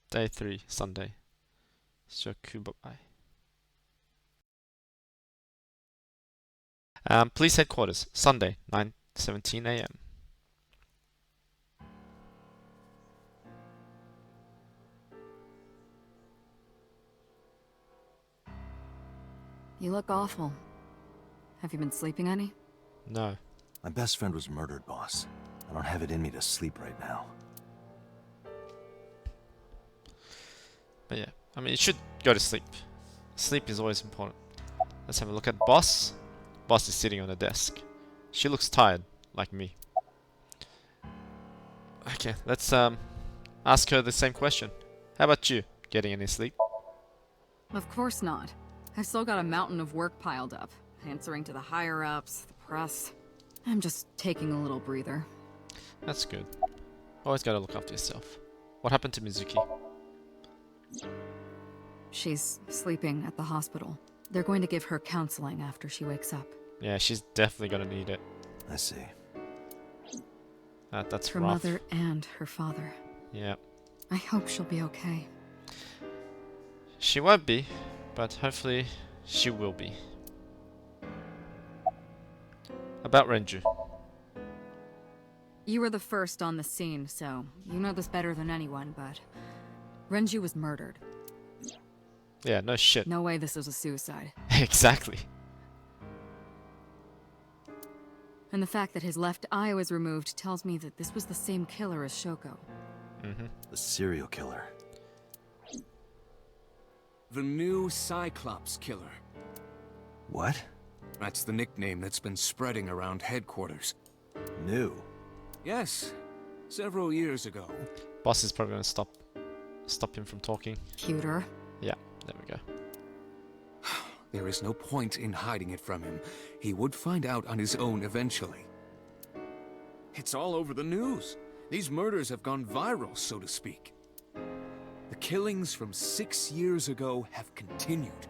Day 3, Sunday. Shokubai. Police headquarters, Sunday, 9:17 a.m. You look awful. Have you been sleeping any? No. My best friend was murdered, boss. I don't have it in me to sleep right now. But yeah, I mean, you should go to sleep. Sleep is always important. Let's have a look at Boss. Boss is sitting on a desk. She looks tired, like me. Okay, let's ask her the same question. How about you? Getting any sleep? Of course not. I've still got a mountain of work piled up, answering to the higher-ups, the press. I'm just taking a little breather. That's good. Always gotta look after yourself. What happened to Mizuki? She's sleeping at the hospital. They're going to give her counseling after she wakes up. Yeah, she's definitely gonna need it. I see. That's Her rough. mother and her father. Yeah. I hope she'll be okay. She won't be, but hopefully she will be. About Renju. You were the first on the scene, so you know this better than anyone, but Renju was murdered. Yeah, no shit. No way this was a suicide. Exactly. And the fact that his left eye was removed tells me that this was the same killer as Shoko. The serial killer. The new Cyclops killer. What? That's the nickname that's been spreading around headquarters. New? Yes, several years ago. Boss is probably gonna stop him from talking. Cuter. Yeah, there we go. There is no point in hiding it from him. He would find out on his own eventually. It's all over the news. These murders have gone viral, so to speak. The killings from 6 years ago have continued.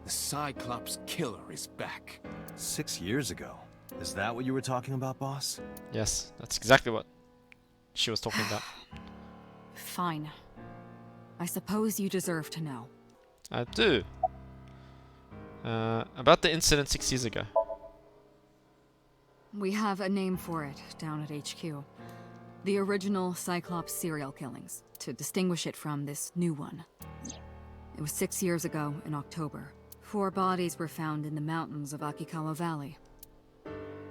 The Cyclops killer is back. 6 years ago. Is that what you were talking about, boss? Yes, that's exactly what she was talking about. Fine. I suppose you deserve to know. I do. About the incident 6 years ago. We have a name for it down at HQ. The original Cyclops serial killings, to distinguish it from this new one. It was 6 years ago in October. 4 bodies were found in the mountains of Akikawa Valley.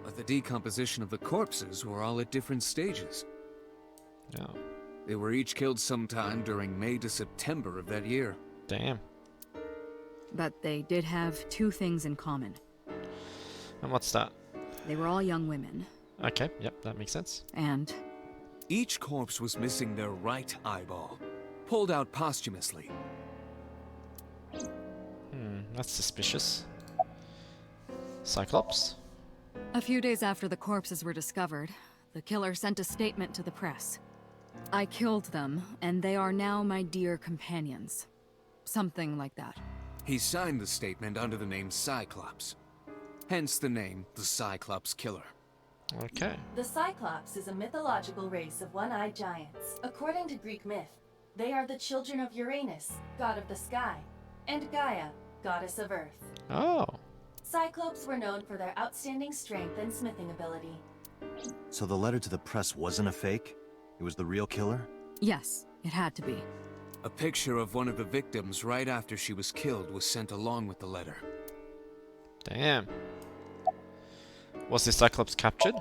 But the decomposition of the corpses were all at different stages. Yeah. They were each killed sometime during May to September of that year. Damn. But they did have 2 things in common. And what's that? They were all young women, Okay, yep, that makes sense. and Each corpse was missing their right eyeball, pulled out posthumously. That's suspicious. Cyclops? a few days after the corpses were discovered, the killer sent a statement to the press. I killed them, and they are now my dear companions. Something like that. He signed the statement under the name Cyclops. Hence the name, the Cyclops Killer. Okay. The Cyclops is a mythological race of one-eyed giants. According to Greek myth, they are the children of Uranus, god of the sky, and Gaia, goddess of earth. Oh. Cyclopes were known for their outstanding strength and smithing ability. So the letter to the press wasn't a fake? It was the real killer? Yes, it had to be. A picture of one of the victims right after she was killed was sent along with the letter. Damn. Was the Cyclops captured?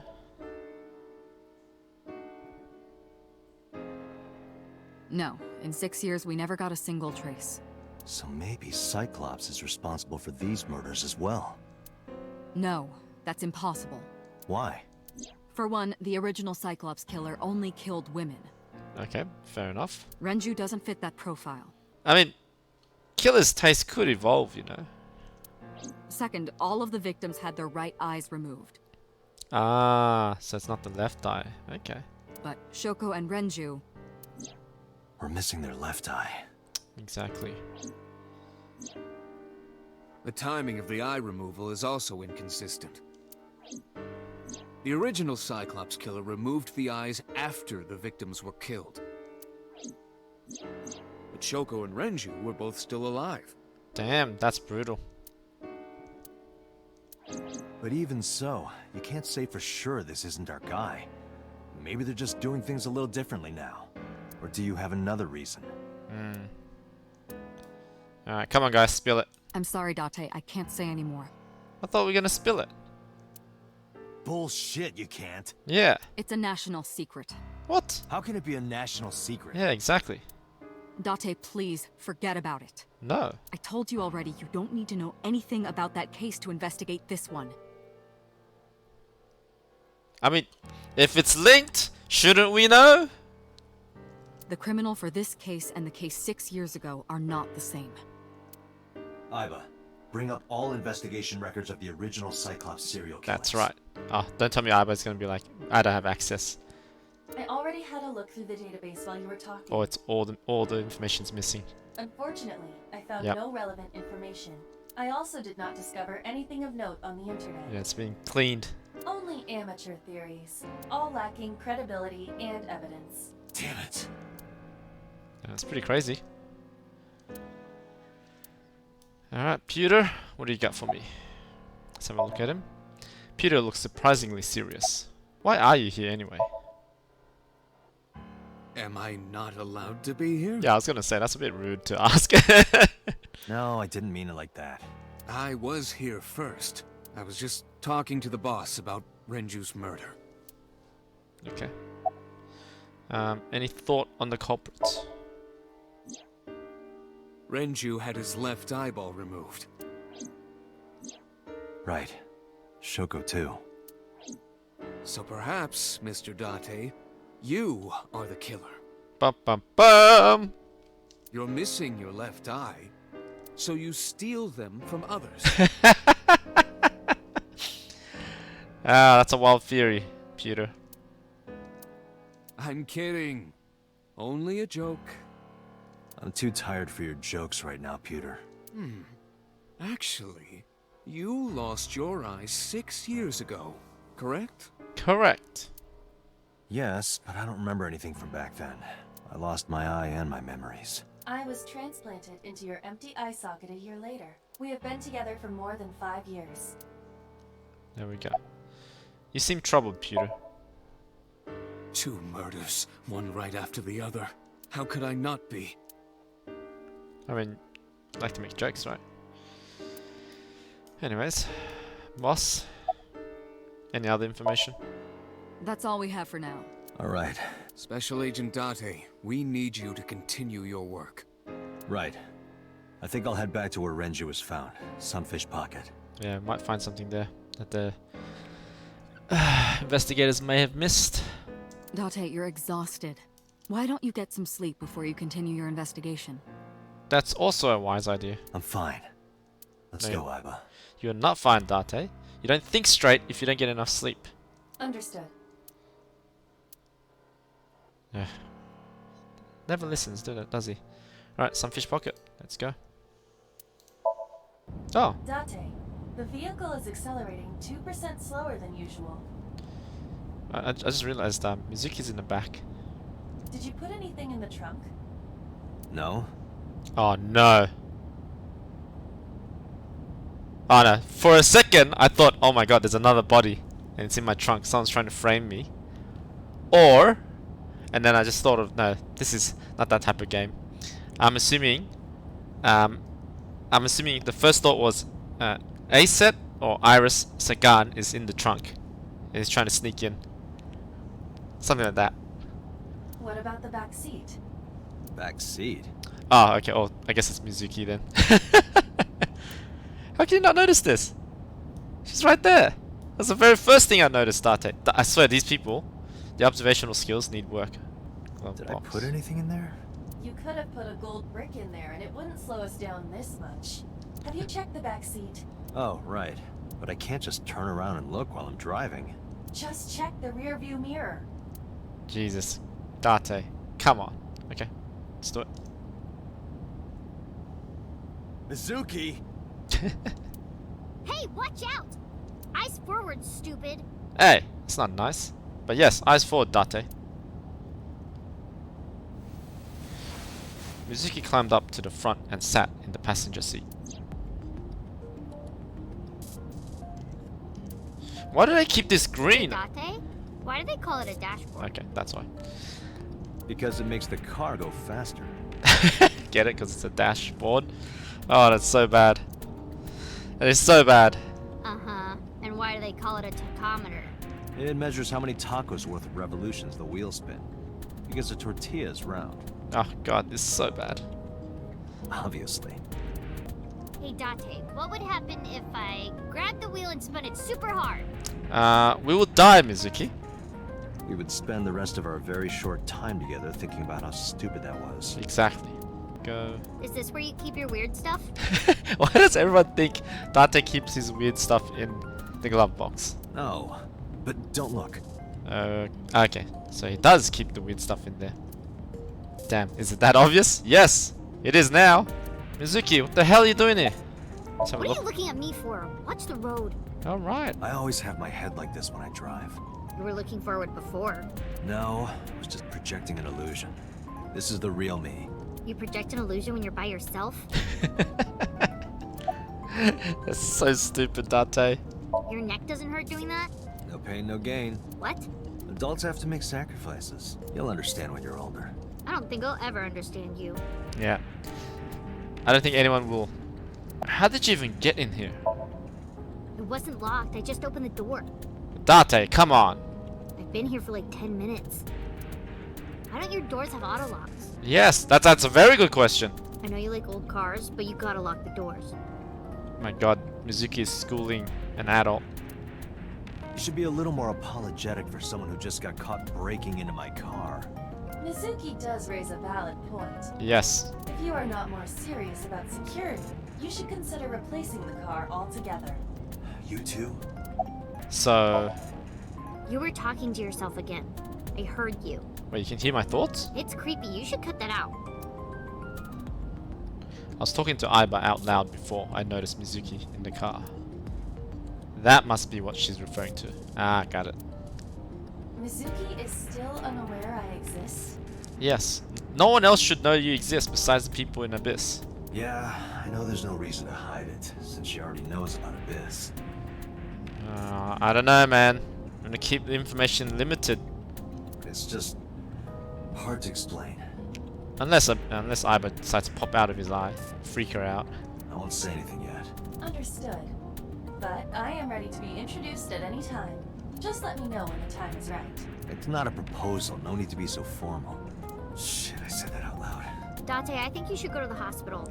No, in 6 years we never got a single trace. So maybe Cyclops is responsible for these murders as well. No, that's impossible. Why? For one, the original Cyclops killer only killed women. Okay, fair enough. Renju doesn't fit that profile. I mean, killer's taste could evolve, you know. Second, all of the victims had their right eyes removed. Ah, so it's not the left eye. Okay. But Shoko and Renju, We're missing their left eye. Exactly. The timing of the eye removal is also inconsistent. The original Cyclops killer removed the eyes after the victims were killed. but Shoko and Renju were both still alive. Damn, that's brutal. But even so, you can't say for sure this isn't our guy. Maybe they're just doing things a little differently now. Or do you have another reason? Alright, come on guys, spill it. I'm sorry, Date. I can't say anymore. I thought we were gonna spill it. Bullshit, you can't. Yeah. It's a national secret. What? How can it be a national secret? Yeah, exactly. Date, please, forget about it. No. I told you already, you don't need to know anything about that case to investigate this one. I mean, if it's linked, shouldn't we know? The criminal for this case and the case 6 years ago are not the same. Iba, bring up all investigation records of the original Cyclops serial killers. That's right. Oh, don't tell me Iba's gonna be like, I don't have access. I already had a look through the database while you were talking. Or it's all the information's missing. Unfortunately, I found Yep. no relevant information. I also did not discover anything of note on the internet. Yeah, it's being cleaned. Only amateur theories, all lacking credibility and evidence. Damn it. Yeah, that's pretty crazy. Alright, Peter, what do you got for me? Let's have a look at him. Peter looks surprisingly serious. Why are you here anyway? Am I not allowed to be here? Yeah, I was gonna say, that's a bit rude to ask. No, I didn't mean it like that. I was here first. I was just talking to the boss about Renju's murder. Okay. Any thought on the culprit? Renju had his left eyeball removed. Right. Shoko too. So perhaps, Mr. Date, you are the killer. Bum bum bum! You're missing your left eye, so you steal them from others. Ah, that's a wild theory, Peter. I'm kidding. Only a joke. I'm too tired for your jokes right now, Peter. Actually, you lost your eye 6 years ago, correct? Correct. Yes, but I don't remember anything from back then. I lost my eye and my memories. I was transplanted into your empty eye socket a year later. We have been together for more than 5 years. There we go. You seem troubled, Peter. 2 murders, one right after the other. How could I not be? I mean, I like to make jokes, right? Anyways, boss, any other information? That's all we have for now. All right. Special Agent Date, we need you to continue your work. Right. I think I'll head back to where Renju was found. Sunfish Pocket. Yeah, might find something there that the investigators may have missed. Date, you're exhausted. Why don't you get some sleep before you continue your investigation? That's also a wise idea. I'm fine. Let's No, go, Iba. You're not fine, Date. You don't think straight if you don't get enough sleep. Understood. Yeah. Never listens, does he? Alright, Sunfish Pocket. Let's go. Oh, Date, the vehicle is accelerating 2% slower than usual. I just realized Mizuki's in the back. Did you put anything in the trunk? No? Oh no. Oh no. For a second, I thought, oh my god, there's another body. And it's in my trunk. Someone's trying to frame me. Or, and then I just thought of, no, this is not that type of game. I'm assuming the first thought was Aset or Iris Sagan is in the trunk. And he's trying to sneak in. Something like that. What about the back seat? Back seat. Oh, okay. Oh, I guess it's Mizuki then. How can you not notice this? She's right there. That's the very first thing I noticed, Date. I swear, these people, the observational skills need work. Glove Did I box. put anything in there? You could have put a gold brick in there and it wouldn't slow us down this much. Have you checked the back seat? Oh, right. But I can't just turn around and look while I'm driving. Just check the rear view mirror. Jesus. Date. Come on. Okay. Let's do it. Mizuki! Hey, watch out! Eyes forward, stupid. Hey, it's not nice. But yes, eyes forward, Date. Mizuki climbed up to the front and sat in the passenger seat. Why do they keep this green? Date? Why do they call it a dashboard? Okay, that's why. Because it makes the car go faster. Get it? Because it's a dashboard. Oh, that's so bad. That is so bad. Uh-huh. And why do they call it a tachometer? It measures how many tacos worth of revolutions the wheels spin. Because the tortilla is round. Oh god, this is so bad. Obviously. Hey Date, what would happen if I grabbed the wheel and spun it super hard? We will die, Mizuki. We would spend the rest of our very short time together thinking about how stupid that was. Exactly. Go. Is this where you keep your weird stuff? Why does everyone think Date keeps his weird stuff in the glove box? No, but don't look. Okay, so he does keep the weird stuff in there. Damn, is it that obvious? Yes, it is now. Mizuki, what the hell are you doing here? Let's have a What are you look. looking at me for? Watch the road. Alright. I always have my head like this when I drive. You were looking forward before. No, I was just projecting an illusion. This is the real me. You project an illusion when you're by yourself? That's so stupid, Date. Your neck doesn't hurt doing that? No pain, no gain. What? Adults have to make sacrifices. You'll understand when you're older. I don't think I'll ever understand you. Yeah. I don't think anyone will. How did you even get in here? It wasn't locked, I just opened the door. Date, come on. I've been here for like 10 minutes. Why don't your doors have auto locks? Yes, that's a very good question. I know you like old cars, but you gotta lock the doors. My god, Mizuki is schooling an adult. You should be a little more apologetic for someone who just got caught breaking into my car. Mizuki does raise a valid point. Yes. If you are not more serious about security, you should consider replacing the car altogether. You too? So, You were talking to yourself again. I heard you. wait, you can hear my thoughts? It's creepy, you should cut that out. I was talking to Aiba out loud before I noticed Mizuki in the car. That must be what she's referring to. Ah, got it. Mizuki is still unaware I exist. Yes. No one else should know you exist besides the people in Abyss. Yeah, I know there's no reason to hide it, since she already knows about Abyss. I don't know, man. I'm gonna keep the information limited. It's just hard to explain. Unless Aiba decides to pop out of his eye, freak her out. I won't say anything yet. Understood. But I am ready to be introduced at any time. Just let me know when the time is right. It's not a proposal, no need to be so formal. Shit, I said that out loud. Date, I think you should go to the hospital.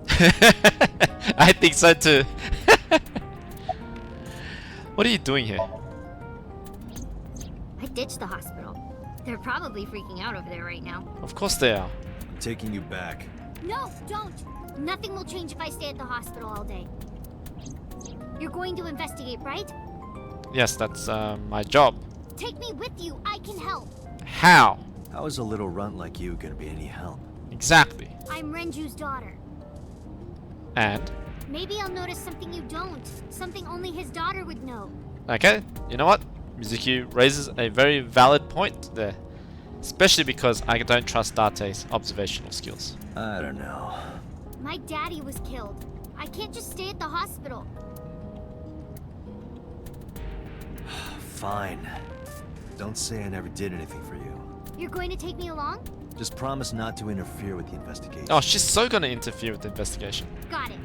I think so too. What are you doing here? I ditched the hospital. They're probably freaking out over there right now. Of course they are. I'm taking you back. No, don't! Nothing will change if I stay at the hospital all day. You're going to investigate, right? Yes, that's my job. Take me with you, I can help. How? How is a little runt like you gonna be any help? Exactly. I'm Renju's daughter. And? Maybe I'll notice something you don't. Something only his daughter would know. Okay, you know what? Mizuki raises a very valid point there. Especially because I don't trust Date's observational skills. I don't know. My daddy was killed. I can't just stay at the hospital. Fine. Don't say I never did anything for you. You're going to take me along? Just promise not to interfere with the investigation. Oh, she's so gonna interfere with the investigation. Got it.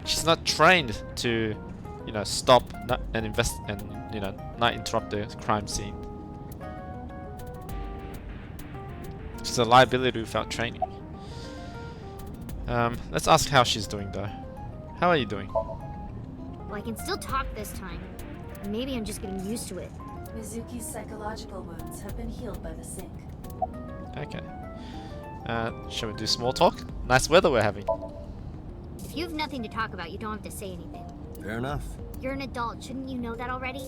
She's not trained to, you know, stop and invest and, you know, not interrupt the crime scene. She's a liability without training. Let's ask how she's doing though. How are you doing? Well, I can still talk this time. Maybe I'm just getting used to it. Mizuki's psychological wounds have been healed by the sink. Okay. Shall we do small talk? Nice weather we're having. If you have nothing to talk about, you don't have to say anything. Fair enough. You're an adult, shouldn't you know that already?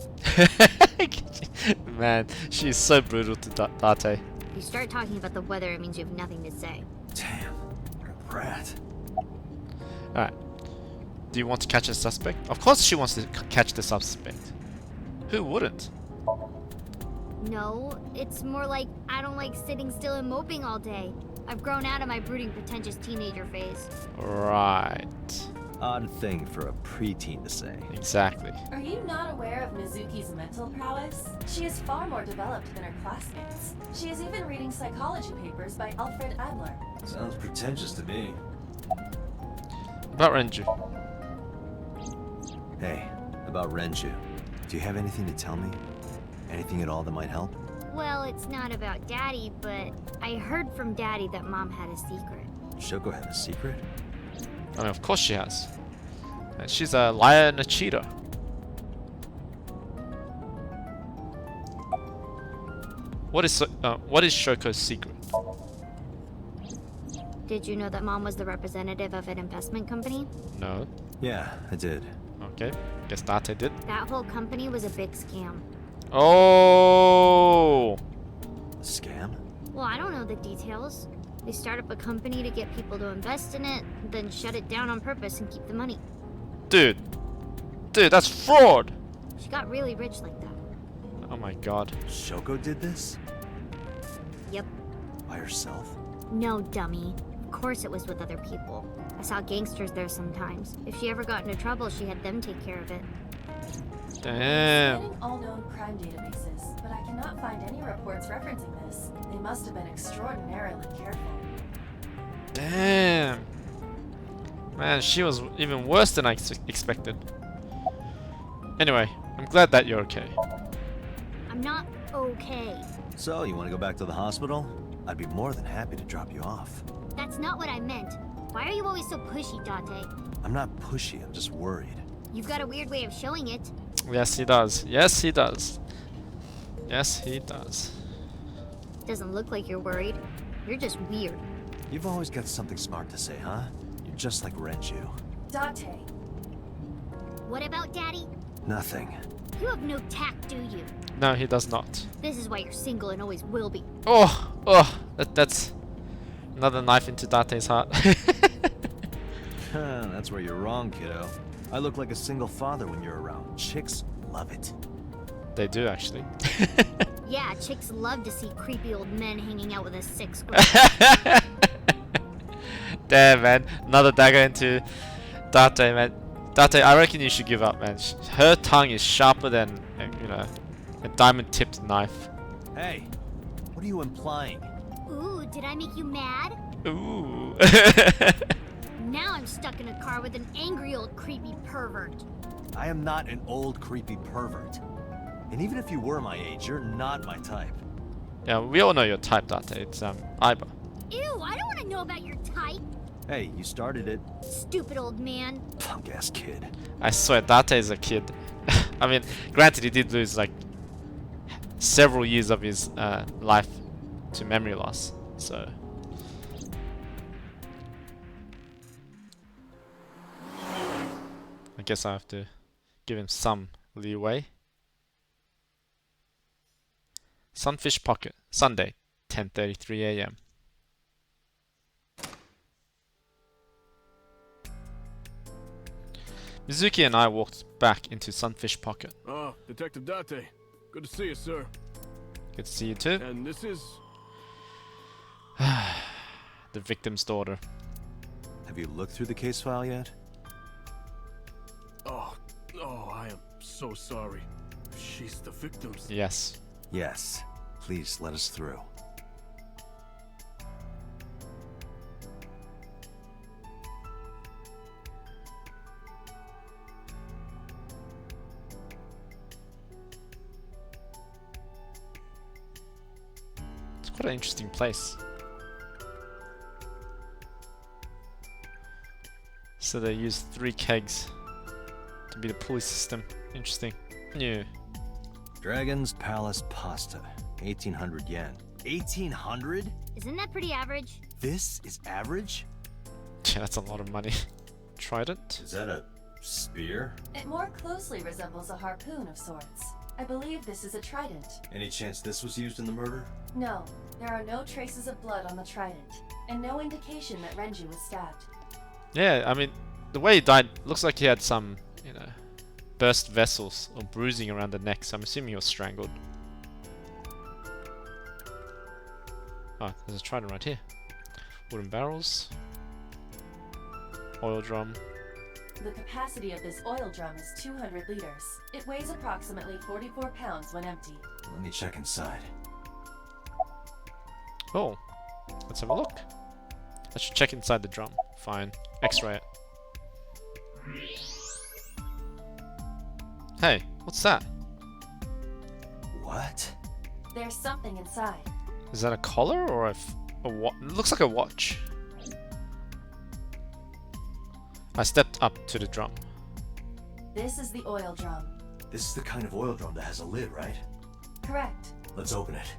Man, she's so brutal to Date. If you start talking about the weather, it means you have nothing to say. Damn, what a brat. Alright. Do you want to catch a suspect? Of course she wants to catch the suspect. Who wouldn't? No, it's more like I don't like sitting still and moping all day. I've grown out of my brooding, pretentious teenager phase. Right. Odd thing for a preteen to say. Exactly. Are you not aware of Mizuki's mental prowess? She is far more developed than her classmates. She is even reading psychology papers by Alfred Adler. Sounds pretentious to me. About Renju. Hey, about Renju. Do you have anything to tell me? Anything at all that might help? Well, it's not about Daddy, but I heard from Daddy that Mom had a secret. Shoko had a secret? I mean, of course she has. And she's a liar and a cheater. What is Shoko's secret? Did you know that Mom was the representative of an investment company? No. Yeah, I did. Okay. Guess Date did. That whole company was a big scam. Oh. A scam? Well, I don't know the details. They start up a company to get people to invest in it, then shut it down on purpose and keep the money. Dude, that's fraud. She got really rich like that. Oh my god. Shoko did this? Yep. By herself? No, dummy. Of course it was with other people. I saw gangsters there sometimes. If she ever got into trouble, she had them take care of it. Damn. Scanning all known crime databases, but I cannot find any reports referencing this. They must have been extraordinarily careful. Damn. Man, she was even worse than I expected. Anyway, I'm glad that you're okay. I'm not okay. So, you want to go back to the hospital? I'd be more than happy to drop you off. That's not what I meant. Why are you always so pushy, Date? I'm not pushy, I'm just worried. You've got a weird way of showing it. Yes, he does. Yes, he does. Yes, he does. Doesn't look like you're worried. You're just weird. You've always got something smart to say, huh? You're just like Renju. Date, What about Daddy? Nothing. You have no tact, do you? No, he does not. This is why you're single and always will be. Oh, that's another knife into Date's heart. That's where you're wrong, kiddo. I look like a single father when you're around. Chicks love it. They do actually. Yeah, chicks love to see creepy old men hanging out with a sick square. Damn, man. Another dagger into Date, man. Date, I reckon you should give up, man. Her tongue is sharper than, you know, a diamond-tipped knife. Hey, what are you implying? Ooh, did I make you mad? Ooh. Now I'm stuck in a car with an angry old creepy pervert. I am not an old creepy pervert. And even if you were my age, you're not my type. Yeah, we all know your type, Date. It's, Iba. Ew, I don't want to know about your type. Hey, you started it. Stupid old man. Punk-ass kid. I swear, Date is a kid. I mean, granted, he did lose, like, several years of his life to memory loss, so... I guess I have to give him some leeway. Sunfish Pocket, Sunday, 10:33 AM. Mizuki and I walked back into Sunfish Pocket. Oh, Detective Date. Good to see you, sir. Good to see you too. And this is... The victim's daughter. Have you looked through the case file yet? Oh, I am so sorry. She's the victim's... Yes. Yes. Please let us through. It's quite an interesting place. So they used 3 kegs to be the pulley system. Interesting. New. Dragon's Palace Pasta. 1,800 yen. 1,800? Isn't that pretty average? This is average? Yeah, that's a lot of money. Trident? Is that a spear? it more closely resembles a harpoon of sorts. I believe this is a trident. Any chance this was used in the murder? No, there are no traces of blood on the trident, and no indication that Renju was stabbed. Yeah, I mean, the way he died looks like he had some, you know, burst vessels or bruising around the neck, so I'm assuming he was strangled. Oh, there's a trident right here. Wooden barrels. Oil drum. The capacity of this oil drum is 200 liters. It weighs approximately 44 pounds when empty. Let me check inside. Oh, let's have a look. I should check inside the drum. Fine. X-ray it. Hey, what's that? What? There's something inside. Is that a collar or a watch? It looks like a watch. I stepped up to the drum. This is the oil drum. This is the kind of oil drum that has a lid, right? Correct. Let's open it.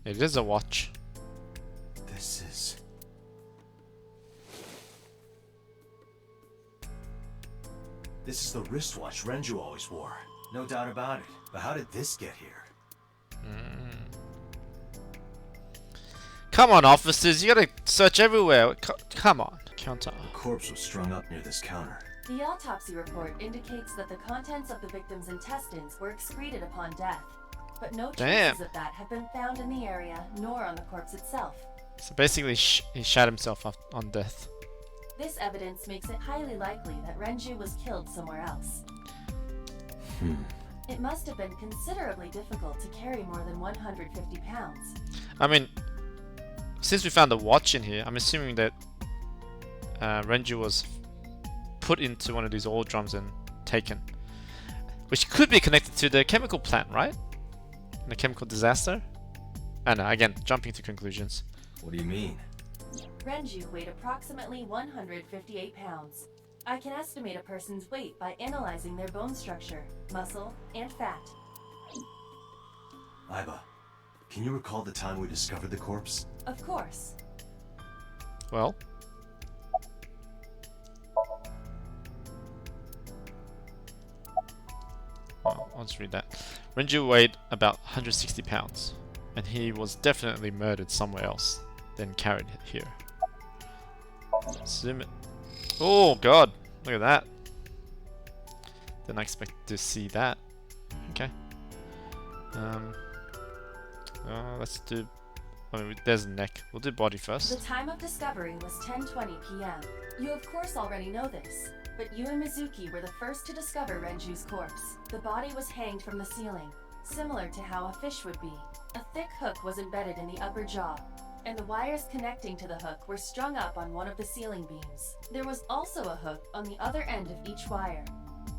It is a watch. This is... This is the wristwatch Renju always wore. No doubt about it. But how did this get here? Come on, officers, you gotta search everywhere. Come on. Counter. The corpse was strung up near this counter. The autopsy report indicates that the contents of the victim's intestines were excreted upon death. But no traces of that have been found in the area, nor on the corpse itself. So basically, he shot himself on death. This evidence makes it highly likely that Renju was killed somewhere else. It must have been considerably difficult to carry more than 150 pounds. I mean, since we found the watch in here, I'm assuming that Renju was put into one of these oil drums and taken. Which could be connected to the chemical plant, right? The chemical disaster? And again, jumping to conclusions. What do you mean? Renju weighed approximately 158 pounds. I can estimate a person's weight by analyzing their bone structure, muscle, and fat. Aiba, can you recall the time we discovered the corpse? Of course. Well, I'll just read that. Renju weighed about 160 pounds, and he was definitely murdered somewhere else, then carried here. Zoom it. Oh god, look at that. Didn't expect to see that. Okay. Let's do... I mean, there's neck. We'll do body The first. time of discovery was 10:20 p.m. You of course already know this, but you and Mizuki were the first to discover Renju's corpse. The body was hanged from the ceiling, similar to how a fish would be. A thick hook was embedded in the upper jaw, and the wires connecting to the hook were strung up on one of the ceiling beams. There was also a hook on the other end of each wire.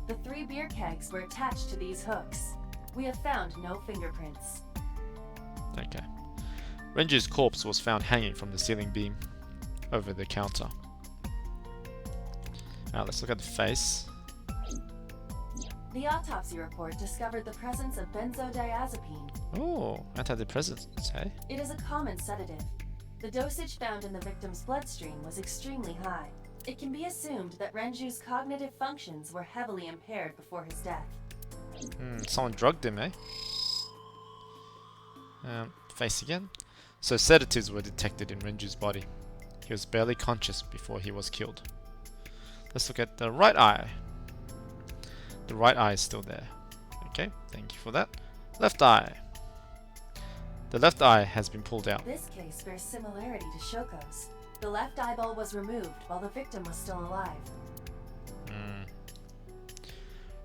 The 3 beer kegs were attached to these hooks. We have found no fingerprints. Okay. Renju's corpse was found hanging from the ceiling beam over the counter. Now let's look at the face. The autopsy report discovered the presence of benzodiazepine. Oh, antidepressants, hey? It is a common sedative. The dosage found in the victim's bloodstream was extremely high. It can be assumed that Renju's cognitive functions were heavily impaired before his death. Someone drugged him, eh? Face again. So sedatives were detected in Renju's body. He was barely conscious before he was killed. Let's look at the right eye. The right eye is still there. Okay, thank you for that. Left eye. The left eye has been pulled out. This case bears similarity to Shoko's. The left eyeball was removed while the victim was still alive.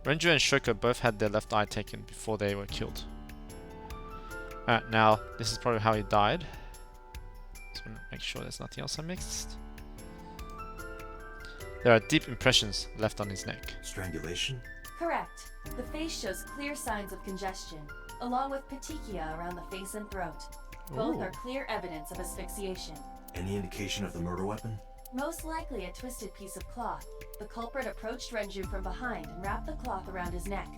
Renju and Shoko both had their left eye taken before they were killed. Alright, now this is probably how he died. Just want to make sure there's nothing else I mixed. There are deep impressions left on his neck. Strangulation? Correct. The face shows clear signs of congestion, along with petechia around the face and throat. Both Ooh. are clear evidence of asphyxiation. Any indication of the murder weapon? Most likely a twisted piece of cloth. The culprit approached Renju from behind and wrapped the cloth around his neck.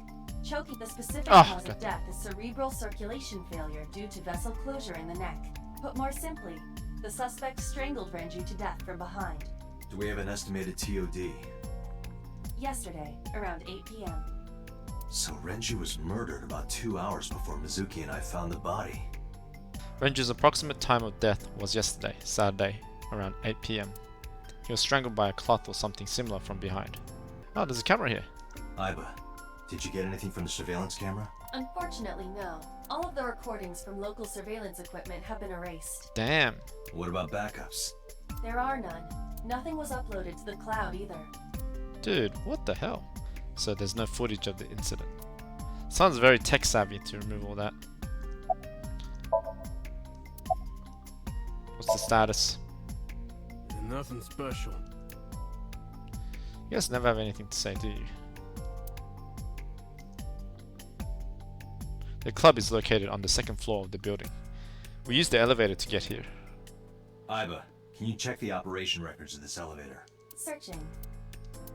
Choking. The specific cause of death is cerebral circulation failure due to vessel closure in the neck. Put more simply, the suspect strangled Renju to death from behind. Do we have an estimated TOD? Yesterday, around 8 p.m. So Renju was murdered about 2 hours before Mizuki and I found the body. Renju's approximate time of death was yesterday, Saturday, around 8 PM. He was strangled by a cloth or something similar from behind. Oh, there's a camera here. Aiba, did you get anything from the surveillance camera? Unfortunately, no. All of the recordings from local surveillance equipment have been erased. Damn. What about backups? There are none. Nothing was uploaded to the cloud either. Dude, what the hell? So there's no footage of the incident. Sounds very tech savvy to remove all that. What's the status? Nothing special. You guys never have anything to say, do you? The club is located on the second floor of the building. We used the elevator to get here. Iba, can you check the operation records of this elevator? Searching.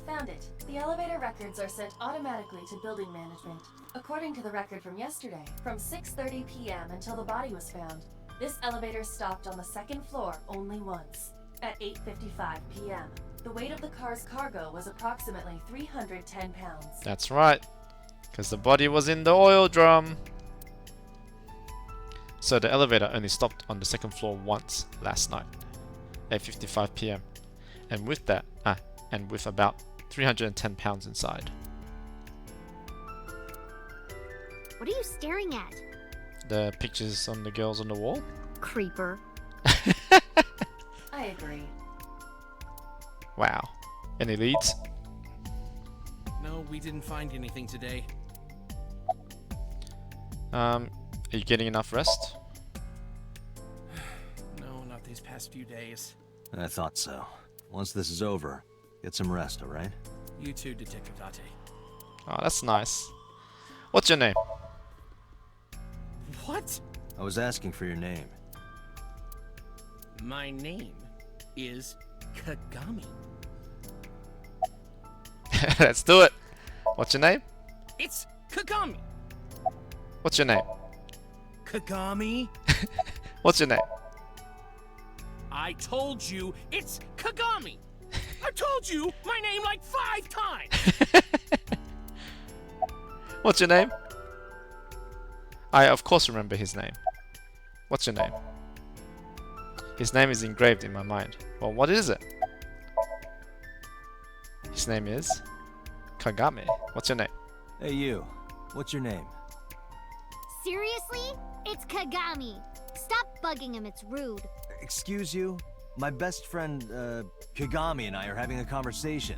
Found it. The elevator records are sent automatically to building management. According to the record from yesterday, from 6:30 p.m. until the body was found, this elevator stopped on the second floor only once, at 8:55 p.m. The weight of the car's cargo was approximately 310 pounds. That's right, because the body was in the oil drum. So the elevator only stopped on the second floor once last night, 8:55 p.m. And with that, and with about 310 pounds inside. What are you staring at? The pictures on the girls on the wall? Creeper. I agree. Wow. Any leads? No, we didn't find anything today. Are you getting enough rest? No, not these past few days. I thought so. Once this is over, get some rest, alright? You too, Detective Date. Oh, that's nice. What's your name? What? I was asking for your name. My name is Kagami. Let's do it. What's your name? It's Kagami. What's your name? Kagami? What's your name? I told you it's Kagami. I told you my name like 5 times. What's your name? I of course remember his name. What's your name? His name is engraved in my mind. Well, what is it? His name is Kagame. What's your name? Hey you, what's your name? Seriously? It's Kagami. Stop bugging him, it's rude. Excuse you? My best friend, Kagami and I are having a conversation.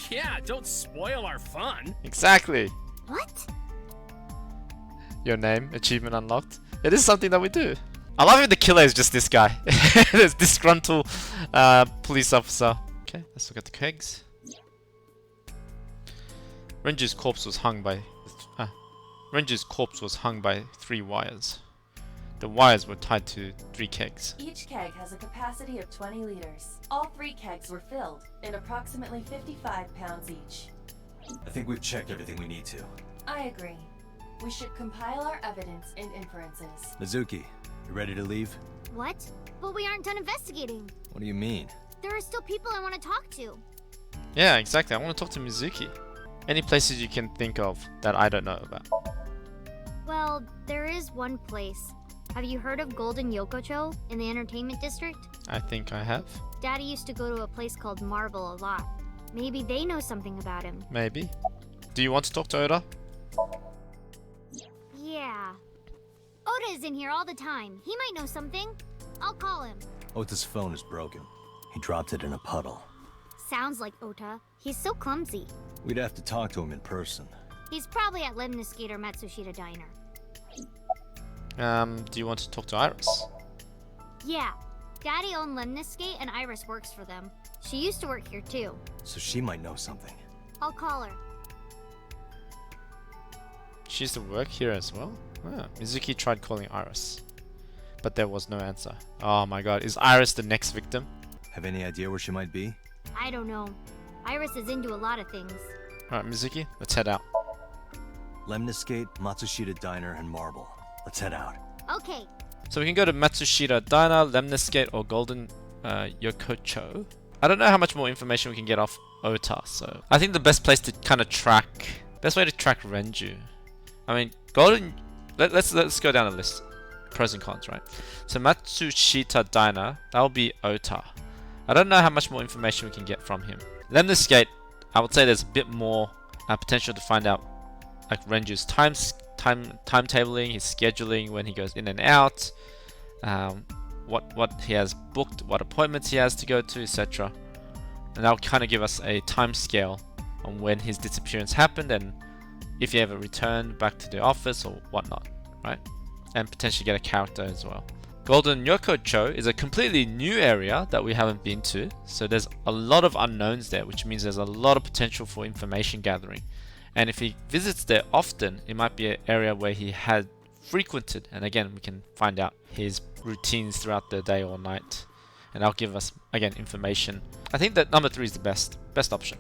Yeah, don't spoil our fun. Exactly. What? Your name, achievement unlocked. It is something that we do. I love how the killer is just this guy. This disgruntled police officer. Okay, let's look at the kegs. Renju's corpse was hung by 3 wires. The wires were tied to 3 kegs. Each keg has a capacity of 20 liters. All 3 kegs were filled, in approximately 55 pounds each. I think we've checked everything we need to. I agree. We should compile our evidence and inferences. Mizuki, you ready to leave? What? But we aren't done investigating. What do you mean? There are still people I want to talk to. Yeah, exactly. I want to talk to Mizuki. Any places you can think of that I don't know about? Well, there is one place. Have you heard of Golden Yokocho in the entertainment district? I think I have. Daddy used to go to a place called Marble a lot. Maybe they know something about him. Maybe. Do you want to talk to Oda? Yeah. Oda is in here all the time. He might know something. I'll call him. Ota's phone is broken. He dropped it in a puddle. Sounds like Ota. He's so clumsy. We'd have to talk to him in person. He's probably at Lemniscate or Matsushita Diner. Do you want to talk to Iris? Yeah. Daddy owned Lemniscate and Iris works for them. She used to work here too. So she might know something. I'll call her. She used to work here as well? Ah, Mizuki tried calling Iris, but there was no answer. Oh my god, is Iris the next victim? Have any idea where she might be? I don't know. Iris is into a lot of things. Alright, Mizuki, let's head out. Lemniscate, Matsushita Diner, and Marble. Let's head out. Okay. So we can go to Matsushita Diner, Lemniscate, or Golden Yokocho. I don't know how much more information we can get off Ota, so I think the best place to kind of best way to track Renju. I mean, let's go down the list. Pros and cons, right? So Matsushita Diner, that'll be Ota. I don't know how much more information we can get from him. Lemniscate, I would say there's a bit more potential to find out like Renju's time timetabling, his scheduling, when he goes in and out, what he has booked, what appointments he has to go to, etc. And that'll kind of give us a time scale on when his disappearance happened and if he ever returned back to the office or whatnot, right? And potentially get a character as well. Golden Yokocho is a completely new area that we haven't been to, so there's a lot of unknowns there, which means there's a lot of potential for information gathering. And if he visits there often, it might be an area where he had frequented, and again we can find out his routines throughout the day or night, and that'll give us again information. I think that number 3 is the best option.